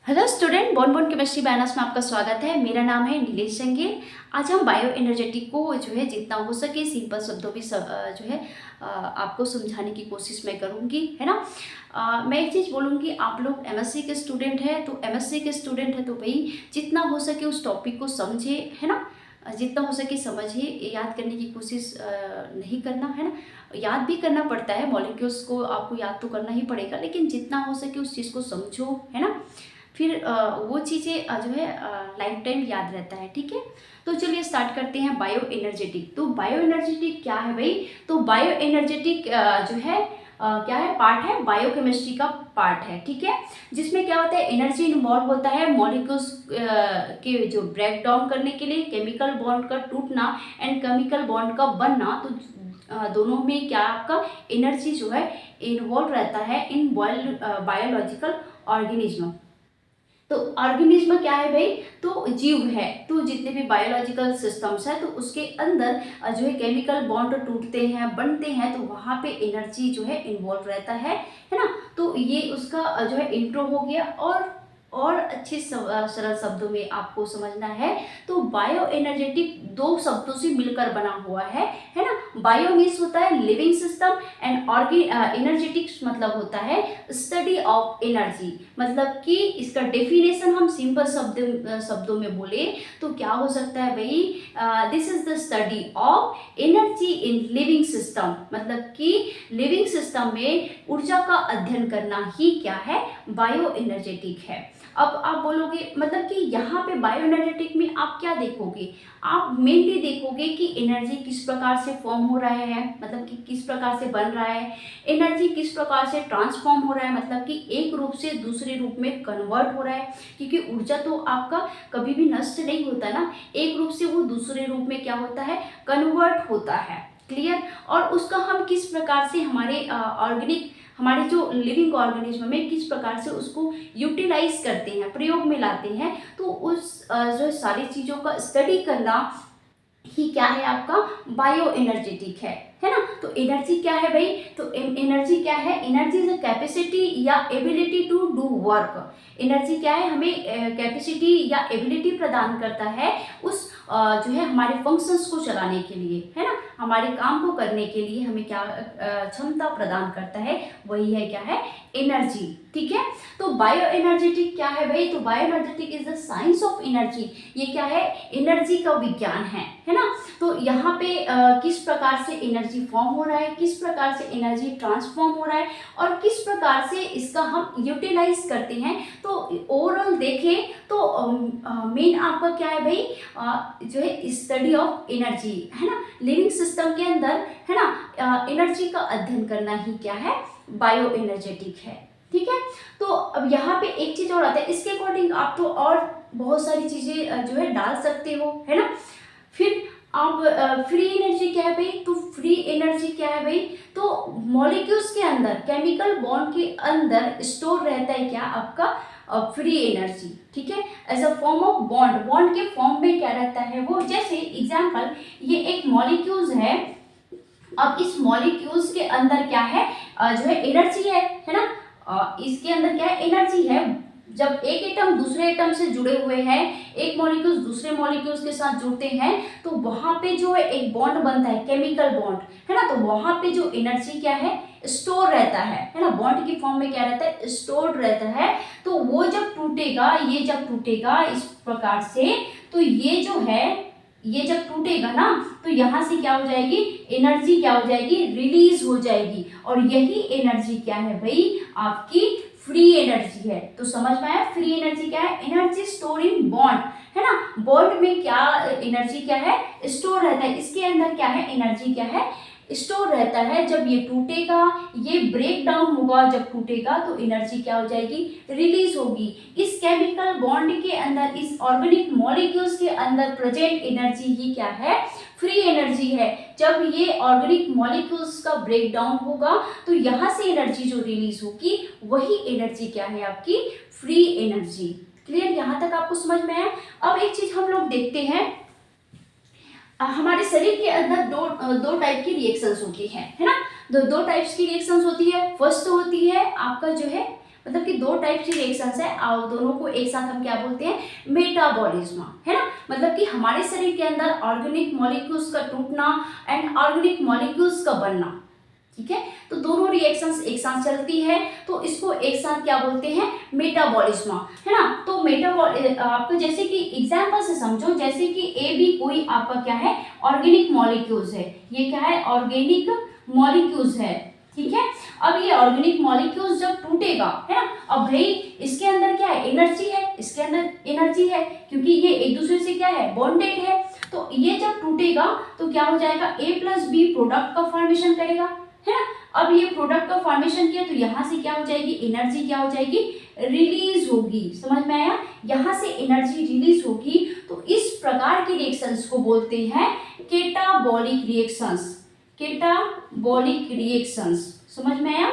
Hello student, bone chemistry banners में आपका स्वागत है। मेरा नाम है नीलेश जंगीर। आज हम बायो एनर्जेटिक को जो है जितना हो सके सिंपल शब्दों में जो है आपको समझाने की कोशिश मैं करूँगी, है ना। मैं एक चीज़ बोलूँगी, आप लोग एमएससी के स्टूडेंट है तो भाई जितना हो सके उस टॉपिक को समझे, है ना। जितना हो सके समझिए, याद करने की कोशिश नहीं करना, है ना। याद भी करना पड़ता है, मॉलिक्यूल्स को आपको याद तो करना ही पड़ेगा, लेकिन जितना हो सके उस चीज़ को समझो, है ना। फिर वो चीज़ें जो है लाइफ टाइम याद रहता है, ठीक है। तो चलिए स्टार्ट करते हैं। बायो एनर्जेटिक, तो बायो एनर्जेटिक क्या है भाई? तो बायो एनर्जेटिक जो है क्या है, पार्ट है, बायोकेमिस्ट्री का पार्ट है, ठीक है। जिसमें क्या होता है, एनर्जी इन्वॉल्व होता है मॉलिक्यूल्स के जो ब्रेक डाउन करने के लिए, केमिकल बॉन्ड का टूटना एंड केमिकल बॉन्ड का बनना। तो दोनों में क्या आपका एनर्जी जो है इन्वॉल्व रहता है इन बायोलॉजिकल ऑर्गेनिज्म। तो ऑर्गेनिज्म क्या है भाई? तो जीव है। तो जितने भी बायोलॉजिकल सिस्टम्स है तो उसके अंदर जो है केमिकल बॉन्ड टूटते हैं, बनते हैं, तो वहाँ पे एनर्जी जो है इन्वॉल्व रहता है ना। तो ये उसका जो है इंट्रो हो गया। और अच्छे सरल शब्दों में आपको समझना है तो बायो एनर्जेटिक दो शब्दों से मिलकर बना हुआ है ना। बायो मीन्स होता है लिविंग सिस्टम एंड एनर्जेटिक्स मतलब होता है स्टडी ऑफ एनर्जी। मतलब कि इसका डेफिनेशन हम सिंपल शब्दों में बोले तो क्या हो सकता है भाई? This is the study of energy in living system. मतलब कि लिविंग सिस्टम में ऊर्जा का अध्ययन करना ही क्या है? बायो एनर्जेटिक है। अब आप बोलोगे मतलब कि यहाँ पे बायो एनर्जेटिक में आप क्या देखोगे? आप मेनली देखोगे कि एनर्जी किस प्रकार से फॉर्म हो रहा है, मतलब कि किस प्रकार से बन रहा है, एनर्जी किस प्रकार से ट्रांसफॉर्म हो रहा है, मतलब कि एक रूप से दूसरे रूप में कन्वर्ट हो रहा है। क्योंकि ऊर्जा तो आपका कभी भी नष्ट नहीं होता ना, एक रूप से वो दूसरे रूप में क्या होता है, कन्वर्ट होता है। क्लियर? और उसका हम किस प्रकार से हमारे जो लिविंग ऑर्गेनिज्म में किस प्रकार से उसको यूटिलाइज करते हैं, प्रयोग में लाते हैं, तो उस जो सारी चीज़ों का स्टडी करना ही क्या है आपका? बायो एनर्जेटिक है ना। तो एनर्जी क्या है भाई? तो एनर्जी क्या है? एनर्जी इज अ कैपेसिटी या ability to do work. Energy क्या है? हमें कैपेसिटी या एबिलिटी प्रदान करता है उस जो है हमारे फंक्शंस को चलाने के लिए, है ना। हमारे काम को करने के लिए हमें क्या क्षमता प्रदान करता है, वही है क्या है? एनर्जी, ठीक है। तो बायो एनर्जेटिक क्या है भाई? तो bio energetic is the science of energy. ये क्या है? एनर्जी का विज्ञान है ना। तो यहाँ पे किस प्रकार से एनर्जी फॉर्म हो रहा है, किस प्रकार से एनर्जी ट्रांसफॉर्म हो रहा है और किस प्रकार से इसका हम यूटिलाइज करते हैं। तो ओवरऑल देखें तो मेन आपका क्या है भाई? जो है स्टडी ऑफ एनर्जी, है ना। लिविंग सिस्टम के अंदर, है ना, एनर्जी का अध्ययन करना ही क्या है? बायो एनर्जेटिक है, ठीक है। तो अब यहाँ पे एक चीज और आता है, इसके अकॉर्डिंग आप तो और बहुत सारी चीजें जो है डाल सकते हो, है ना। फिर आप फ्री एनर्जी क्या है भाई? तो फ्री एनर्जी क्या है भाई? तो मॉलिक्यूल्स के अंदर, केमिकल बॉन्ड के अंदर स्टोर रहता है क्या आपका? फ्री एनर्जी, ठीक है। As a form of bond, bond के फॉर्म में क्या रहता है वो? जैसे एग्जांपल, ये एक मॉलिक्यूल्स है। अब इस मॉलिक्यूल्स के अंदर क्या है? जो है एनर्जी है ना। इसके अंदर क्या है? एनर्जी है। जब एक एटम दूसरे एटम से जुड़े हुए हैं, एक मॉलिक्यूल्स दूसरे मॉलिक्यूल्स के साथ जुड़ते हैं, तो वहां पे जो है एक बॉन्ड बनता है, केमिकल बॉन्ड, है ना। तो वहां पे जो एनर्जी क्या है? स्टोर रहता है ना। बॉन्ड की फॉर्म में क्या रहता है? स्टोर्ड रहता है। तो वो जब टूटेगा, ये जब टूटेगा इस प्रकार से, तो ये जो है, ये जब टूटेगा ना, तो यहां से क्या हो जाएगी? एनर्जी क्या हो जाएगी? रिलीज हो जाएगी। और यही एनर्जी क्या है भाई? आपकी फ्री एनर्जी है। तो समझ में आया? फ्री एनर्जी क्या है? एनर्जी स्टोर इन बॉन्ड, है ना। बॉन्ड में क्या एनर्जी क्या है? स्टोर रहता है। इसके अंदर क्या है? एनर्जी क्या है? स्टोर रहता है। जब ये टूटेगा, ये ब्रेक डाउन होगा, जब टूटेगा तो एनर्जी क्या हो जाएगी? रिलीज होगी। इस केमिकल बॉन्ड के अंदर, इस ऑर्गेनिक मॉलिक्यूल्स के अंदर प्रेजेंट एनर्जी ही क्या है? फ्री एनर्जी है। जब ये ऑर्गेनिक मॉलिक्यूल्स का ब्रेक डाउन होगा तो यहाँ से एनर्जी जो रिलीज होगी वही एनर्जी क्या है? आपकी फ्री एनर्जी। क्लियर? यहाँ तक आपको समझ में आया? अब एक चीज हम लोग देखते हैं, हमारे शरीर के अंदर दो टाइप की रिएक्शंस होती है ना। दो टाइप्स की रिएक्शंस होती है। फर्स्ट होती है आपका जो है मतलब कि दो टाइप की रिएक्शंस है और दोनों को एक साथ हम क्या बोलते हैं, मेटाबॉलिज्म, है ना। मतलब कि हमारे शरीर के अंदर ऑर्गेनिक मॉलिक्यूल्स का टूटना एंड ऑर्गेनिक मॉलिक्यूल्स का बनना, ठीक है। तो दोनों रिएक्शंस एक साथ चलती है, तो इसको एक साथ क्या बोलते हैं, मेटाबॉलिज्म, है ना। तो आपको जैसे कि एग्जांपल से समझो, जैसे कि ए बी कोई आपका क्या है, ऑर्गेनिक मॉलिक्यूल्स है, ये क्या है, ऑर्गेनिक मॉलिक्यूल्स है, ठीक है। अब ये ऑर्गेनिक मॉलिक्यूल्स जब टूटेगा, है ना, अब भाई इसके अंदर क्या है, एनर्जी है, इसके अंदर एनर्जी है, क्योंकि ये एक दूसरे से क्या है, बॉन्डेड है। तो ये जब टूटेगा तो क्या हो जाएगा, ए प्लस बी प्रोडक्ट का फॉर्मेशन करेगा, है ना। अब ये प्रोडक्ट का फॉर्मेशन किया तो यहाँ से क्या हो जाएगी, एनर्जी क्या हो जाएगी, रिलीज होगी, समझ में आया, यहाँ से एनर्जी रिलीज होगी। तो इस प्रकार के रिएक्शंस को बोलते हैं केटाबॉलिक रिएक्शंस, केटाबॉलिक रिएक्शंस, समझ में आया।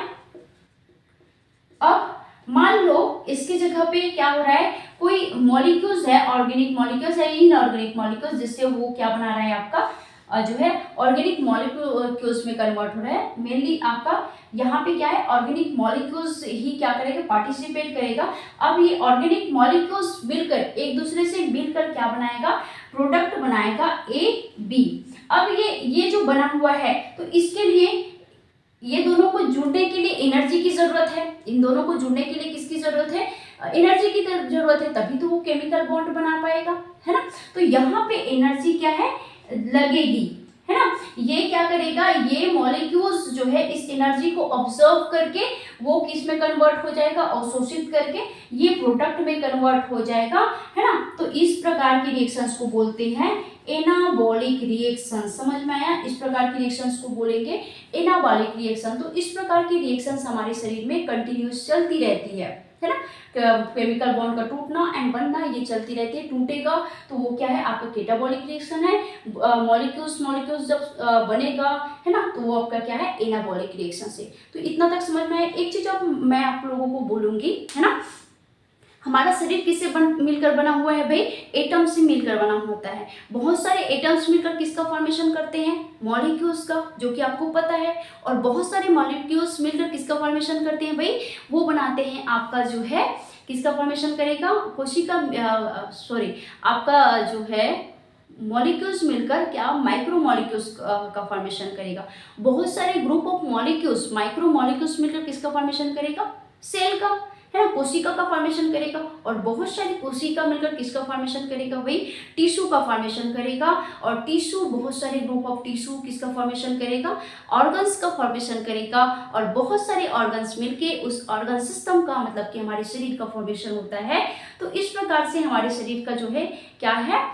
अब मान लो इसकी जगह पे क्या हो रहा है, कोई मॉलिक्यूल्स है, ऑर्गेनिक मॉलिक्यूल्स है, इनऑर्गेनिक मॉलिक्यूल्स, जिससे वो क्या बना रहा है आपका जो है ऑर्गेनिक मॉलिक्यूल्स में कन्वर्ट हो रहा है। मेनली आपका यहाँ पे क्या है, ऑर्गेनिक मॉलिक्यूल्स ही क्या करेगा, पार्टिसिपेट करेगा। अब ये ऑर्गेनिक मॉलिक्यूल्स मिलकर एक दूसरे से मिलकर क्या बनाएगा, प्रोडक्ट बनाएगा ए बी। अब ये जो बना हुआ है, तो इसके लिए ये दोनों को जुड़ने के लिए एनर्जी की जरूरत है, इन दोनों को जुड़ने के लिए किसकी जरूरत है, एनर्जी की जरूरत है, तभी तो वो केमिकल बॉन्ड बना पाएगा, है ना। तो यहाँ पे एनर्जी क्या है, लगेगी, है ना। ये क्या करेगा, ये मॉलिक्यूल्स जो है इस एनर्जी को ऑब्जर्व करके वो किस में कन्वर्ट हो जाएगा, अवशोषित करके ये प्रोडक्ट में कन्वर्ट हो जाएगा, है ना। तो इस प्रकार की रिएक्शंस को बोलते हैं एनाबॉलिक रिएक्शन, समझ में आया। इस प्रकार की रिएक्शंस को बोलेंगे एनाबॉलिक रिएक्शन। तो इस प्रकार की रिएक्शंस हमारे शरीर में कंटिन्यूस चलती रहती है ना। केमिकल बॉन्ड का टूटना एंड बनना ये चलती रहती है। टूटेगा तो वो क्या है, आपका केटाबॉलिक रिएक्शन है। मॉलिक्यूल्स जब बनेगा, है ना, तो वो आपका क्या है, एनाबॉलिक रिएक्शन से। तो इतना तक समझ में आया। एक चीज अब मैं आप लोगों को बोलूंगी, है ना, हमारा शरीर किससे मिलकर बना हुआ है भाई, एटम से मिलकर बना होता है। बहुत सारे एटम्स मिलकर किसका फॉर्मेशन करते हैं, मॉलिक्यूल्स का, जो कि आपको पता है। और बहुत सारे मॉलिक्यूल्स मिलकर किसका फॉर्मेशन करते हैं भाई, वो बनाते हैं आपका जो है, किसका फॉर्मेशन करेगा, कोशिका, सॉरी, आपका जो है मॉलिक्यूल्स मिलकर क्या, माइक्रो मॉलिक्यूल्स का फॉर्मेशन करेगा। बहुत सारे group of molecules, micro molecules मिलकर किसका फॉर्मेशन करेगा, सेल का, है ना, कोशिका का फॉर्मेशन करेगा। और बहुत सारी कोशिका मिलकर किसका फॉर्मेशन करेगा भाई, टिश्यू का फॉर्मेशन करेगा। और टिश्यू, बहुत सारे ग्रुप ऑफ टिश्यू किसका फॉर्मेशन करेगा, ऑर्गन्स का फॉर्मेशन करेगा। और बहुत सारे ऑर्गन्स मिलके उस ऑर्गन सिस्टम का, मतलब कि हमारे शरीर का फॉर्मेशन होता है। तो इस प्रकार से हमारे शरीर का जो है क्या है,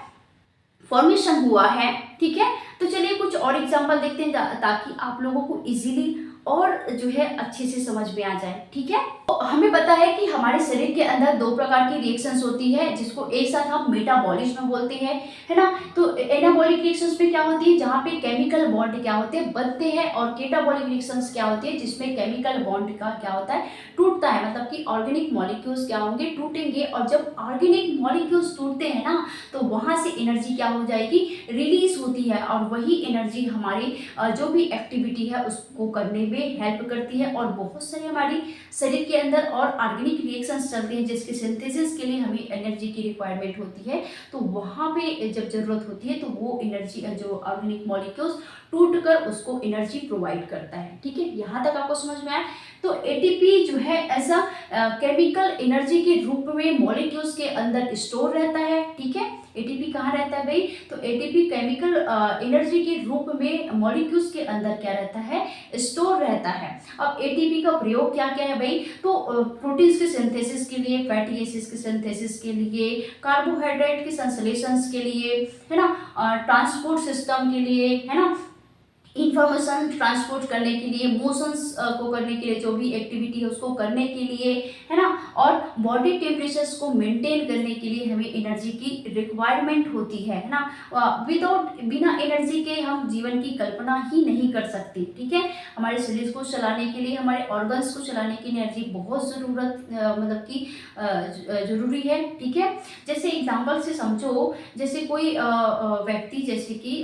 फॉर्मेशन हुआ है, ठीक है। तो चलिए कुछ और एग्जांपल देखते हैं ताकि आप लोगों को इजीली और जो है अच्छे से समझ में आ जाए, ठीक है। तो हमें पता है कि हमारे शरीर के अंदर दो प्रकार की रिएक्शंस होती है, जिसको एक साथ हम मेटाबॉलिज्म बोलते हैं, है ना। तो एनाबॉलिक रिएक्शंस में क्या होती है, जहाँ पे केमिकल बॉन्ड क्या होते हैं, बनते हैं। और केटाबॉलिक रिएक्शंस क्या होती है, जिसमें केमिकल बॉन्ड का क्या होता है, टूटता है। मतलब कि ऑर्गेनिक मॉलिक्यूल्स क्या होंगे, टूटेंगे। और जब ऑर्गेनिक मॉलिक्यूल्स टूटते हैं ना, तो वहां से एनर्जी क्या हो जाएगी, रिलीज होती है। और वही एनर्जी हमारी जो भी एक्टिविटी है उसको करने में हेल्प करती है। और बहुत सारे हमारी शरीर के अंदर और ऑर्गेनिक रिएक्शंस चलते हैं, जिसके सिंथेसिस के लिए हमें एनर्जी की रिक्वायरमेंट होती है। तो वहाँ पे जब जरूरत होती है तो वो एनर्जी, जो ऑर्गेनिक मॉलिक्यूल्स टूट कर उसको एनर्जी प्रोवाइड करता है, ठीक है। यहाँ तक आपको समझ में आया। तो एटीपी जो है ऐसा केमिकल एनर्जी के रूप में मॉलिक्यूल्स के अंदर स्टोर रहता है, ठीक है। एटीपी कहाँ रहता है भाई, तो एटीपी केमिकल एनर्जी के रूप में मॉलिक्यूल्स के अंदर क्या रहता है, स्टोर रहता है। अब एटीपी का प्रयोग क्या क्या है भाई, तो प्रोटीन्स के सिंथेसिस के लिए, फैटी एसिड्स के सिंथेसिस के लिए, कार्बोहाइड्रेट के संश्लेषण के लिए, है ना, ट्रांसपोर्ट सिस्टम के लिए, है ना, इंफॉर्मेशन ट्रांसपोर्ट करने के लिए, मोशंस को करने के लिए, जो भी एक्टिविटी है उसको करने के लिए, है ना, और बॉडी टेम्परेचर्स को मेंटेन करने के लिए हमें एनर्जी की रिक्वायरमेंट होती है ना। बिना एनर्जी के हम जीवन की कल्पना ही नहीं कर सकते, ठीक है। हमारे शरीर को चलाने के लिए, हमारे ऑर्गन्स को चलाने की एनर्जी बहुत मतलब कि जरूरी है, ठीक है। जैसे एग्जाम्पल से समझो, जैसे कोई व्यक्ति, जैसे कि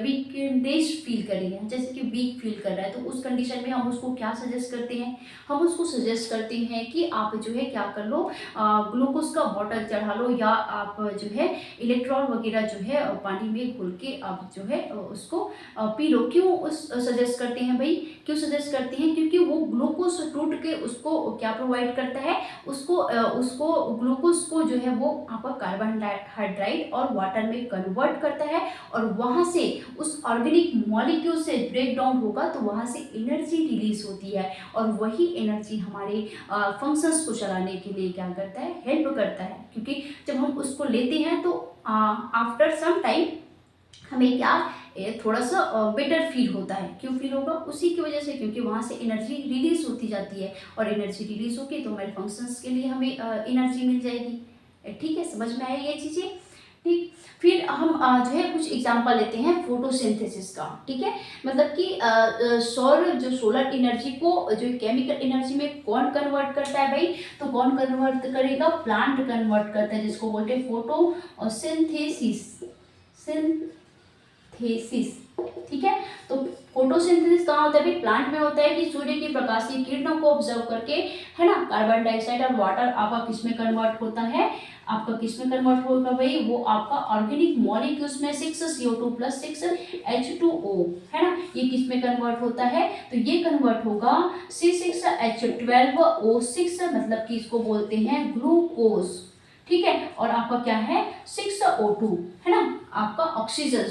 वीकनेस फील करेंगे, जैसे कि वीक फील कर रहा है, तो उस कंडीशन में हम उसको क्या सजेस्ट करते हैं, हम उसको सजेस्ट करते हैं कि आप जो है क्या कर लो, ग्लूकोज का बॉटल चढ़ा लो, या आप जो है इलेक्ट्रॉल वगैरह जो है पानी में घोल के आप जो है उसको पी लो। क्यों उस सजेस्ट करते हैं भाई, क्यों सजेस्ट करते हैं, क्योंकि वो ग्लूकोज टूट के उसको क्या प्रोवाइड करता है, उसको ग्लूकोज को जो है वो आपका कार्बोहाइड्रेट और वाटर में कन्वर्ट करता है, और वहाँ से उस ऑर्गेनिक मॉलिक्यूल से ब्रेक डाउन होगा तो वहाँ से एनर्जी रिलीज होती है, और वही एनर्जी हमारे फंक्शंस को चलाने के लिए क्या करता है, हेल्प करता है। क्योंकि जब हम उसको लेते हैं तो आफ्टर सम टाइम हमें क्या थोड़ा सा बेटर फील होता है। क्यों फील होगा, उसी की वजह से, क्योंकि वहाँ से एनर्जी रिलीज होती जाती है, और एनर्जी रिलीज होगी तो हमारे फंक्शंस के लिए हमें एनर्जी मिल जाएगी। ठीक है, समझ में आए ये चीज़ें। ठीक, फिर हम जो है कुछ एग्जांपल लेते हैं फोटोसिंथेसिस का। ठीक है, मतलब कि सौर जो सोलर एनर्जी को जो केमिकल एनर्जी में कौन कन्वर्ट करता है भाई, तो कौन कन्वर्ट करेगा, प्लांट कन्वर्ट करता है, जिसको बोलते हैं फोटोसिंथेसिस। सिंथेसिस, ठीक है। तो फोटोसिंथेसिस कहाँ होता है भाई, प्लांट में होता है कि सूर्य की प्रकाशीय किरणों को ऑब्जर्व करके, है ना, कार्बन डाइऑक्साइड और वाटर आपका किस में कन्वर्ट होता है, आपका किस में कन्वर्ट होगा भाई, वो आपका ऑर्गेनिक मॉलिक्यूल्स में 6CO2 + 6H2O, है ना, ये किस में कन्वर्ट होता है, तो ये कन्वर्ट होगा C6H12O6, मतलब कि इसको बोलते हैं ग्लूकोज। ठीक है, और आपका क्या है 6O2, है ना, आपका ऑक्सीजन।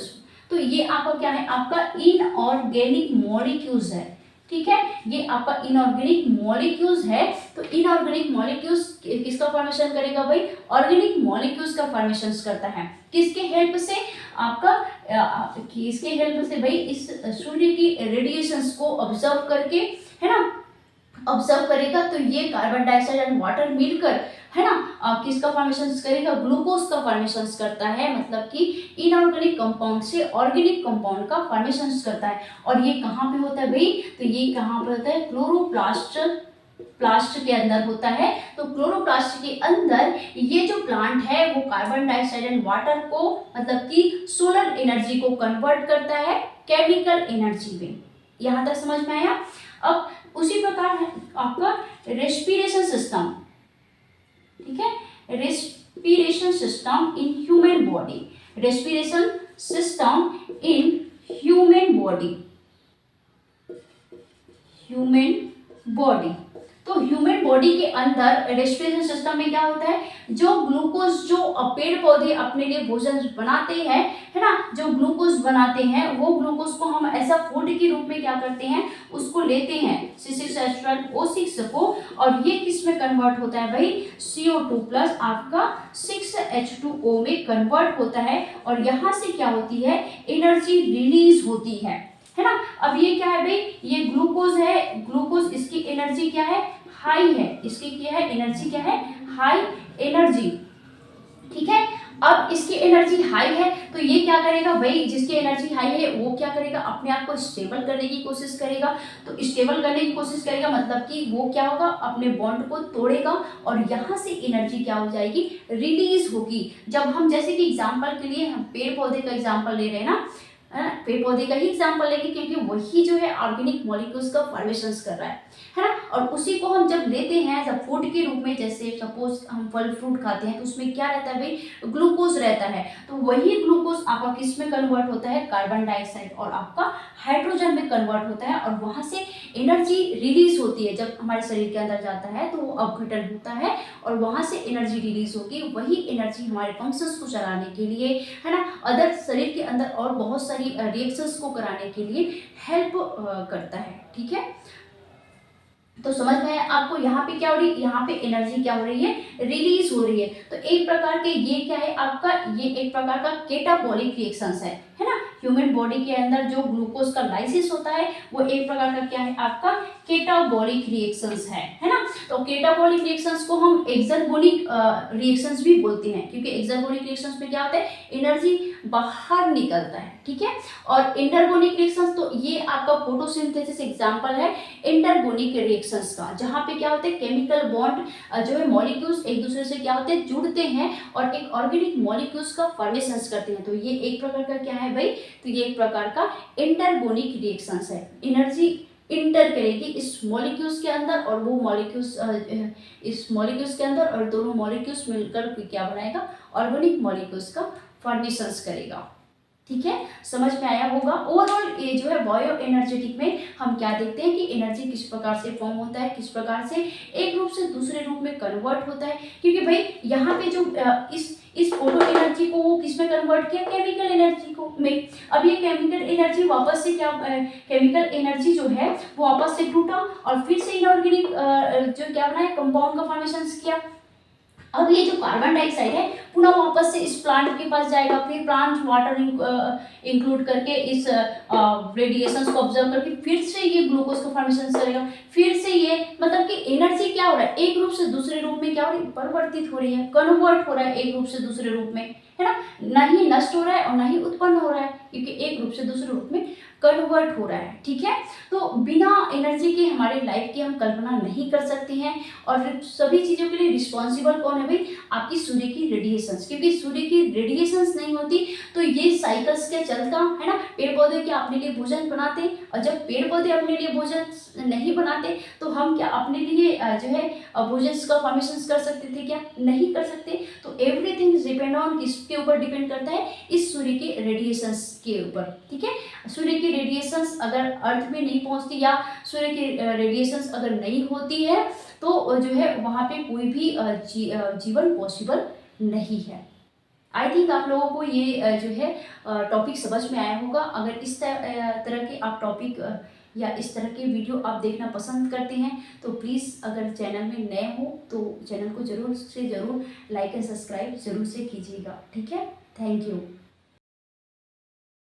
तो ये आपका क्या है, आपका इनऑर्गेनिक मॉलिक्यूल्स है। ठीक है, ये आपका इनऑर्गेनिक मॉलिक्यूल्स है। तो इनऑर्गेनिक मॉलिक्यूल्स किसका फॉर्मेशन करेगा भाई, ऑर्गेनिक मॉलिक्यूल्स का फॉर्मेशन करता है। किसके हेल्प से, आपका किसके हेल्प से भाई, इस सूर्य की रेडिएशंस को ऑब्जर्व करके, है ना, ऑब्जर्व करेगा, तो ये कार्बन डाइऑक्साइड एंड वाटर मिलकर, है ना, किसका फॉर्मेशन करेगा, ग्लूकोज का फॉर्मेशन करता है। मतलब कि इनऑर्गेनिक कंपाउंड से ऑर्गेनिक कंपाउंड का फॉर्मेशन करता है। और ये कहाँ पे होता है भाई, तो ये कहाँ पे होता है, प्लास्ट के अंदर होता है। तो क्लोरोप्लास्ट के अंदर ये जो प्लांट है वो कार्बन डाइऑक्साइड एंड वाटर को, मतलब कि सोलर एनर्जी को कन्वर्ट करता है केमिकल एनर्जी में। यहाँ तक समझ में आया। अब उसी प्रकार है आपका रेस्पिरेशन सिस्टम। ठीक है, respiration system in human body, respiration system in human body, तो ह्यूमन बॉडी के अंदर रेस्पिरेशन सिस्टम में क्या होता है, जो ग्लूकोज, जो पेड़ पौधे अपने लिए भोजन बनाते हैं, है ना, जो ग्लूकोज बनाते हैं, वो ग्लूकोज को हम ऐसा फूड के रूप में क्या करते हैं, उसको लेते हैं C6H12O6 को, और ये किस में कन्वर्ट होता है भाई, CO2 + आपका 6H2O में कन्वर्ट होता है, और यहाँ से क्या होती है, एनर्जी रिलीज होती है ना। अब ये क्या है भाई, ये ग्लूकोज है, ग्लूकोज इसकी एनर्जी क्या है, हाई है, इसकी क्या है, एनर्जी क्या है, हाई एनर्जी। ठीक है, अब इसकी एनर्जी हाई है, तो ये क्या करेगा भाई, जिसकी एनर्जी हाई है वो क्या करेगा, अपने आप को स्टेबल करने की कोशिश करेगा। तो स्टेबल करने की कोशिश करेगा मतलब कि वो क्या होगा, अपने बॉन्ड को तोड़ेगा, और यहाँ से एनर्जी क्या हो जाएगी, रिलीज होगी। जब हम, जैसे कि एग्जाम्पल के लिए हम पेड़ पौधे का एग्जाम्पल ले रहे हैं ना, पेड़ पौधे का ही एग्जाम्पल लेंगे, क्योंकि वही जो है ऑर्गेनिक मॉलिक्यूल्स का फॉर्मेशन कर रहा है ना। और उसी को हम जब लेते हैं जब फूड के रूप में, जैसे सपोज हम फल फ्रूट खाते हैं, तो उसमें क्या रहता है भाई, ग्लूकोज रहता है। तो वही ग्लूकोज आपका किस में कन्वर्ट होता है, कार्बन डाइऑक्साइड और आपका हाइड्रोजन में कन्वर्ट होता है, और वहाँ से एनर्जी रिलीज होती है। जब हमारे शरीर के अंदर जाता है तो वो अपघटन होता है, और वहाँ से एनर्जी रिलीज होगी। वही एनर्जी हमारे फंक्शंस को चलाने के लिए, है ना, अदर शरीर के अंदर और बहुत सारी रिएक्शंस को कराने के लिए हेल्प करता है। ठीक है, तो समझ में आया आपको, यहाँ पे क्या हो रही है, यहाँ पे एनर्जी क्या हो रही है, रिलीज हो रही है। तो एक प्रकार के ये क्या है आपका, ये एक प्रकार का केटाबॉलिक रिएक्शंस है ना। ह्यूमन बॉडी के अंदर जो ग्लूकोज का लाइसिस होता है वो एक प्रकार का क्या है आपका केटाबॉलिक रिएक्शंस है ना। तो तो कैटाबॉलिक रिएक्शंस को हम एक्सर्गोनिक रिएक्शंस भी बोलते हैं, क्योंकि एक्सर्गोनिक रिएक्शंस में क्या होता है, एनर्जी बाहर निकलता है, ठीक है। और इंटरगोनिक रिएक्शंस, तो ये आपका फोटोसिंथेसिस एग्जांपल है इंटरगोनिक रिएक्शंस का, जहां पे क्या होता है, केमिकल बॉन्ड जो है मॉलिक्यूल्स एक दूसरे से क्या होते हैं, जुड़ते हैं और एक ऑर्गेनिक मॉलिक्यूल्स का फॉर्मेशंस करते हैं। तो ये एक प्रकार का क्या है भाई, तो ये एक प्रकार का इंटरगोनिक रिएक्शंस है। एनर्जी इंटर करेगी इस मॉलिक्यूल्स के अंदर और वो मॉलिक्यूल्स इस मॉलिक्यूल्स के अंदर, और दोनों मॉलिक्यूल्स मिलकर क्या बनाएगा, ऑर्गेनिक मॉलिक्यूल्स का फॉर्मेशंस करेगा, ठीक है। समझ में आया होगा। ओवरऑल ये जो है बायो एनर्जेटिक में हम क्या देखते हैं कि एनर्जी किस प्रकार से फॉर्म होता है, किस प्रकार से एक रूप से दूसरे रूप में कन्वर्ट होता है, क्योंकि भाई यहाँ पे जो इस फोटो एनर्जी को वो किस में कन्वर्ट किया, केमिकल एनर्जी को में। अब ये केमिकल एनर्जी वापस से क्या, केमिकल एनर्जी जो है वो वापस से टूटा और फिर से इनऑर्गेनिक जो क्या बनाया, कंपाउंड का फॉर्मेशन किया। अब ये जो कार्बन डाइऑक्साइड है पुनः वापस से इस प्लांट के पास जाएगा, फिर प्लांट वाटर इंक्लूड करके इस रेडिएशंस को ऑब्जर्व करके फिर से ये ग्लूकोज का फॉर्मेशन करेगा, फिर से ये मतलब कि एनर्जी क्या हो रहा है, एक रूप से दूसरे रूप में क्या हो रही है, परिवर्तित हो रही है, कन्वर्ट हो रहा है एक रूप से दूसरे रूप में, है ना। ना ही नष्ट हो रहा है और ना ही उत्पन्न हो रहा है, क्योंकि एक रूप से दूसरे रूप में कन्वर्ट हो रहा है, ठीक है। तो बिना एनर्जी के हमारे लाइफ की हम कल्पना नहीं कर सकते हैं। और सभी चीज़ों के लिए रिस्पॉन्सिबल कौन है भाई, आपकी सूर्य की रेडिएशंस, क्योंकि सूर्य की रेडिएशंस नहीं होती तो ये साइकिल्स क्या चलता, है ना। पेड़ पौधे क्या अपने लिए भोजन बनाते, और जब पेड़ पौधे अपने लिए भोजन नहीं बनाते तो हम क्या अपने लिए जो है भोजन का फॉर्मेशन कर सकते थे, क्या नहीं कर सकते। तो एवरीथिंग डिपेंड ऑन किसके ऊपर डिपेंड करता है, इस सूर्य के रेडिएशंस के ऊपर, ठीक है। सूर्य की रेडिएशंस अगर अर्थ में नहीं पहुंचती या सूर्य की रेडिएशंस अगर नहीं होती है तो जो है वहाँ पे कोई भी जीवन पॉसिबल नहीं है। आई थिंक आप लोगों को ये जो है टॉपिक समझ में आया होगा। अगर इस तरह के आप टॉपिक या इस तरह के वीडियो आप देखना पसंद करते हैं तो प्लीज़ अगर चैनल में नए हो तो चैनल को ज़रूर से ज़रूर लाइक एंड सब्सक्राइब ज़रूर से कीजिएगा, ठीक है। Thank you.